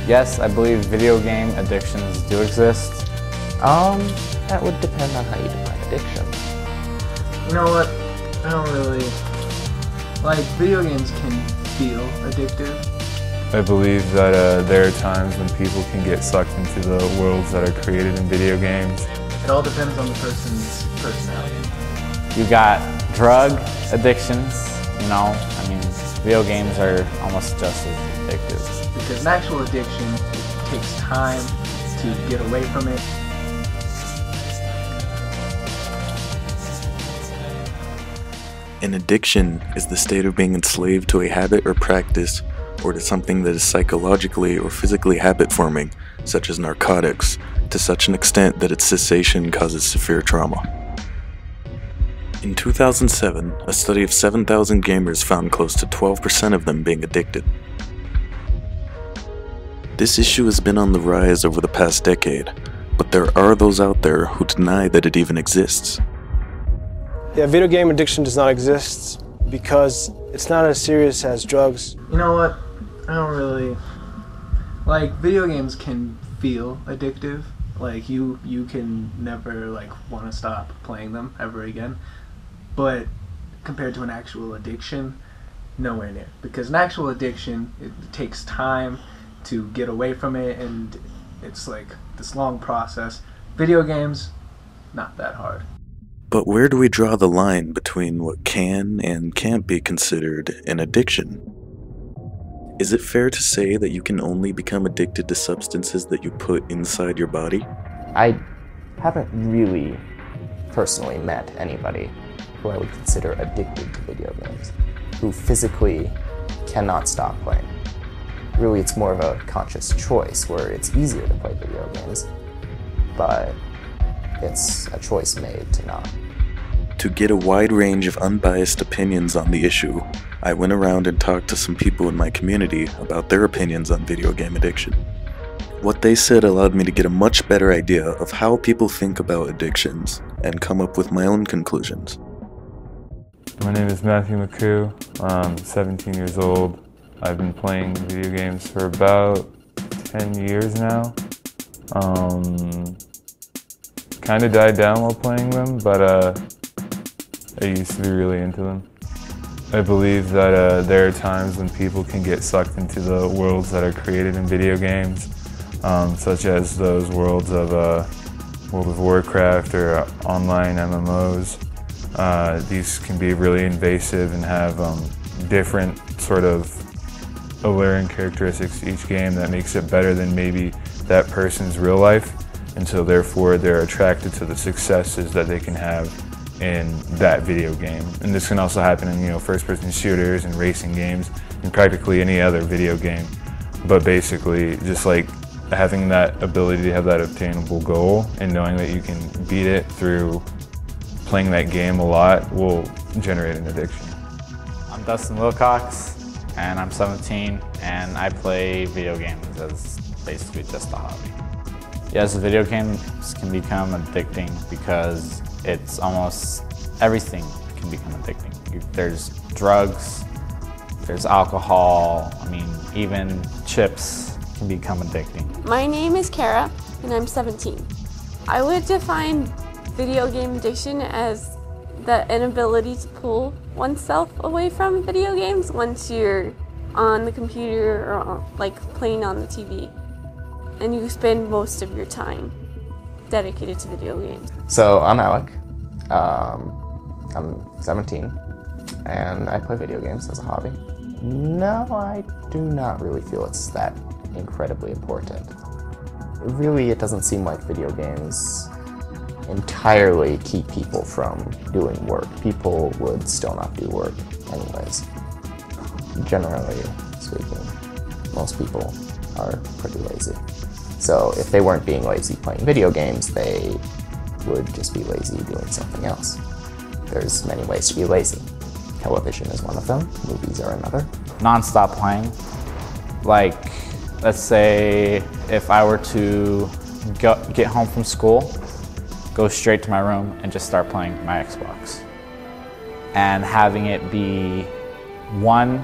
Yes, I believe video game addictions do exist. That would depend on how you define addiction. You know what? I don't really... video games can feel addictive. I believe that there are times when people can get sucked into the worlds that are created in video games. It all depends on the person's personality. You got drug addictions, you know, I mean, video games are almost just as addictive. Because an actual addiction, it takes time to get away from it. An addiction is the state of being enslaved to a habit or practice, or to something that is psychologically or physically habit-forming, such as narcotics, to such an extent that its cessation causes severe trauma. In 2007, a study of 7,000 gamers found close to 12% of them being addicted. This issue has been on the rise over the past decade, but there are those out there who deny that it even exists. Yeah, video game addiction does not exist because it's not as serious as drugs. You know what? I don't really... video games can feel addictive. You can never, want to stop playing them ever again. But compared to an actual addiction, nowhere near. Because an actual addiction, it takes time to get away from it, and it's this long process. Video games, not that hard. But where do we draw the line between what can and can't be considered an addiction? Is it fair to say that you can only become addicted to substances that you put inside your body? I haven't really personally met anybody who I would consider addicted to video games, who physically cannot stop playing. Really, it's more of a conscious choice where it's easier to play video games, but it's a choice made to not. To get a wide range of unbiased opinions on the issue, I went around and talked to some people in my community about their opinions on video game addiction. What they said allowed me to get a much better idea of how people think about addictions and come up with my own conclusions. My name is Matthew McCoo. I'm 17 years old. I've been playing video games for about 10 years now. Kind of died down while playing them, but I used to be really into them. I believe that there are times when people can get sucked into the worlds that are created in video games, such as those worlds of World of Warcraft or online MMOs. These can be really invasive and have different sort of alluring characteristics to each game that makes it better than maybe that person's real life, and so therefore they're attracted to the successes that they can have in that video game. And this can also happen in first-person shooters and racing games and practically any other video game. But basically, just having that ability to have that obtainable goal and knowing that you can beat it through playing that game a lot will generate an addiction. I'm Dustin Wilcox, and I'm 17, and I play video games as basically just a hobby. Yes, video games can become addicting because it's almost everything can become addicting. There's drugs, there's alcohol, even chips can become addicting. My name is Kara, and I'm 17. I would define video game addiction as the inability to pull oneself away from video games once you're on the computer or playing on the TV, and you spend most of your time dedicated to video games. So I'm Alec. I'm 17, and I play video games as a hobby. No, I do not really feel it's that incredibly important. Really, it doesn't seem like video games entirely keep people from doing work. People would still not do work anyways. Generally speaking, most people are pretty lazy. So if they weren't being lazy playing video games, they would just be lazy doing something else. There's many ways to be lazy. Television is one of them, movies are another. Non-stop playing. Let's say if I were to get home from school, go straight to my room and just start playing my Xbox. And having it be one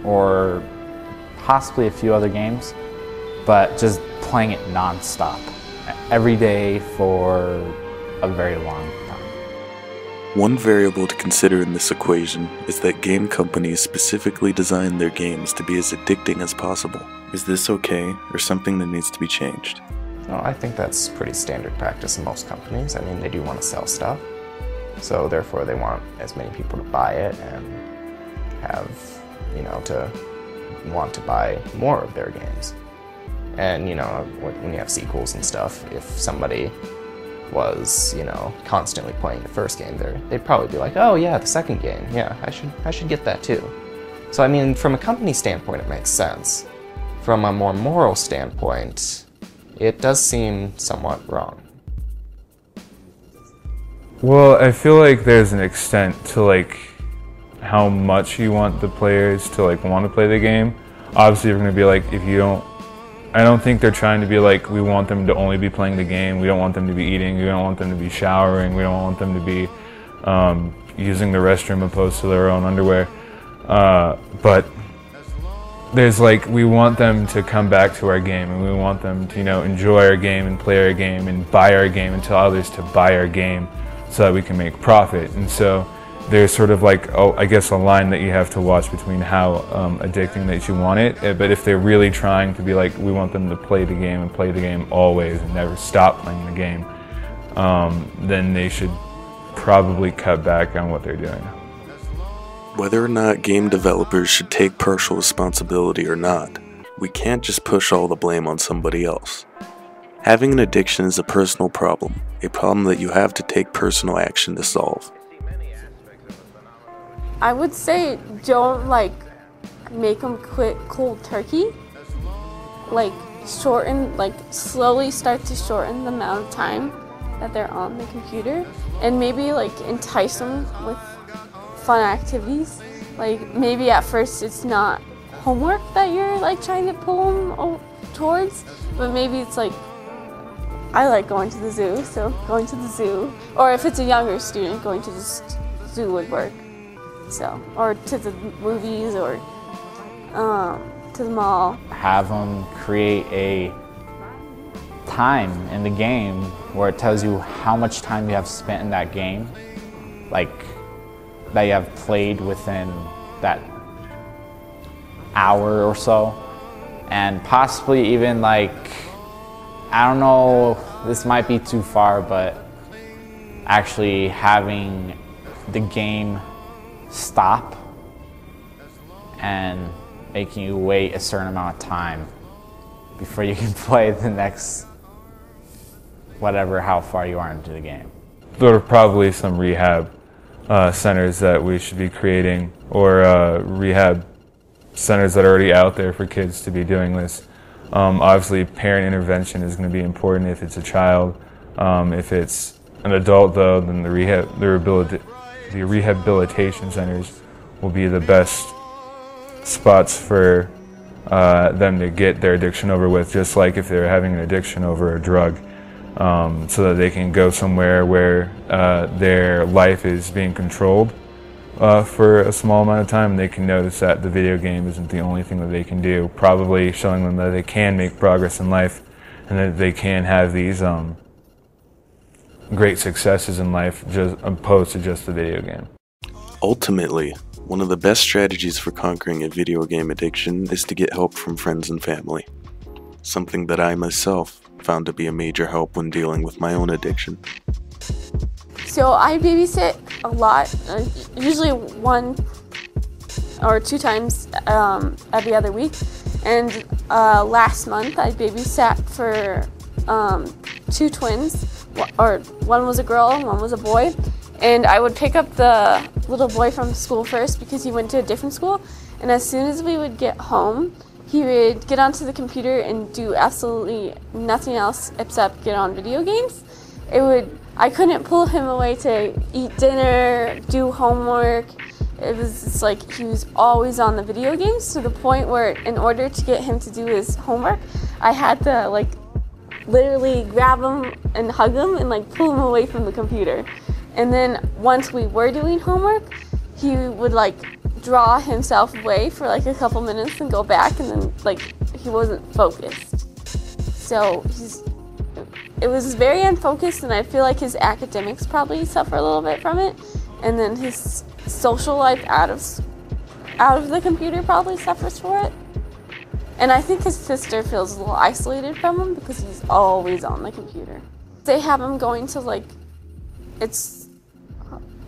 or possibly a few other games but just playing it non-stop every day for a very long time. One variable to consider in this equation is that game companies specifically design their games to be as addicting as possible. Is this okay, or something that needs to be changed? No, I think that's pretty standard practice in most companies. I mean, they do want to sell stuff, so therefore they want as many people to buy it and have, you know, to want to buy more of their games. And, you know, when you have sequels and stuff, if somebody was, you know, constantly playing the first game, they'd probably be like, oh yeah, the second game, yeah, I should get that too. So I mean, from a company standpoint, it makes sense. From a more moral standpoint, it does seem somewhat wrong. Well, I feel like there's an extent to like how much you want the players to like want to play the game. Obviously, you're going to be like, if you don't, I don't think they're trying to be like, we want them to only be playing the game, we don't want them to be eating, we don't want them to be showering, we don't want them to be using the restroom opposed to their own underwear. But there's like, we want them to come back to our game, and we want them to, you know, enjoy our game and play our game and buy our game and tell others to buy our game so that we can make profit. And so there's sort of like, I guess a line that you have to watch between how addicting that you want it. But if they're really trying to be like, we want them to play the game and play the game always and never stop playing the game, then they should probably cut back on what they're doing. Whether or not game developers should take partial responsibility or not, we can't just push all the blame on somebody else. Having an addiction is a personal problem that you have to take personal action to solve. I would say don't like make them quit cold turkey. Like slowly start to shorten the amount of time that they're on the computer, and maybe like entice them with fun activities. Like maybe at first it's not homework that you're like trying to pull them towards, but maybe it's like, I like going to the zoo, so going to the zoo. Or if it's a younger student, going to the zoo would work. So, or to the movies, or to the mall. Have them create a time in the game where it tells you how much time you have spent in that game, like that you have played within that hour or so, and possibly even like, I don't know, this might be too far, but actually having the game stop and making you wait a certain amount of time before you can play the next whatever, how far you are into the game. There are probably some rehab centers that we should be creating, or rehab centers that are already out there for kids to be doing this. Obviously, parent intervention is going to be important if it's a child. If it's an adult, though, then the rehabilitation centers will be the best spots for them to get their addiction over with, just like if they're having an addiction over a drug, so that they can go somewhere where their life is being controlled for a small amount of time, and they can notice that the video game isn't the only thing that they can do, probably showing them that they can make progress in life and that they can have these great successes in life just opposed to just the video game. Ultimately, one of the best strategies for conquering a video game addiction is to get help from friends and family. Something that I myself found to be a major help when dealing with my own addiction. So I babysit a lot, usually 1 or 2 times every other week. And last month I babysat for 2 twins, or one was a girl and one was a boy. And I would pick up the little boy from school first because he went to a different school. And as soon as we would get home, he would get onto the computer and do absolutely nothing else except get on video games. I couldn't pull him away to eat dinner, do homework. It was just like he was always on the video games, to the point where in order to get him to do his homework, I had to like literally grab him and hug him and like pull him away from the computer. And then once we were doing homework, he would like draw himself away for like a couple minutes and go back, and then like he wasn't focused. So it was very unfocused, and I feel like his academics probably suffer a little bit from it, and then his social life out of the computer probably suffers for it. And I think his sister feels a little isolated from him because he's always on the computer. They have him going to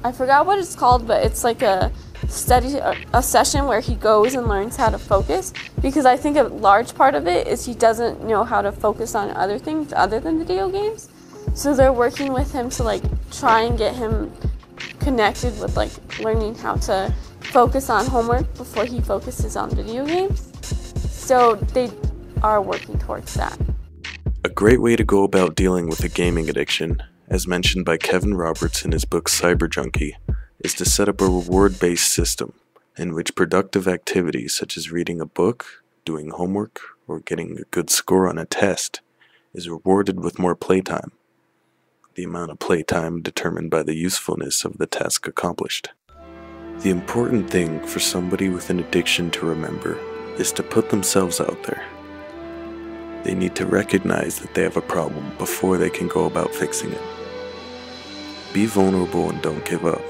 I forgot what it's called, but it's like a session where he goes and learns how to focus, because I think a large part of it is he doesn't know how to focus on other things other than video games. So they're working with him to try and get him connected with learning how to focus on homework before he focuses on video games. So they are working towards that. A great way to go about dealing with a gaming addiction, as mentioned by Kevin Roberts in his book Cyber Junkie, is to set up a reward-based system in which productive activities such as reading a book, doing homework, or getting a good score on a test is rewarded with more playtime. The amount of playtime determined by the usefulness of the task accomplished. The important thing for somebody with an addiction to remember is to put themselves out there. They need to recognize that they have a problem before they can go about fixing it. Be vulnerable and don't give up.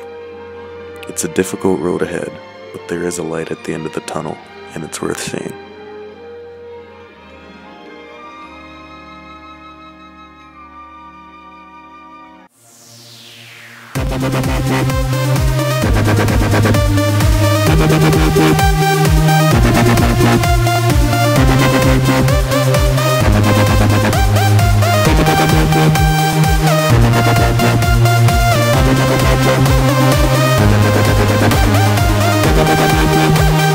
It's a difficult road ahead, but there is a light at the end of the tunnel, and it's worth seeing. Thank you.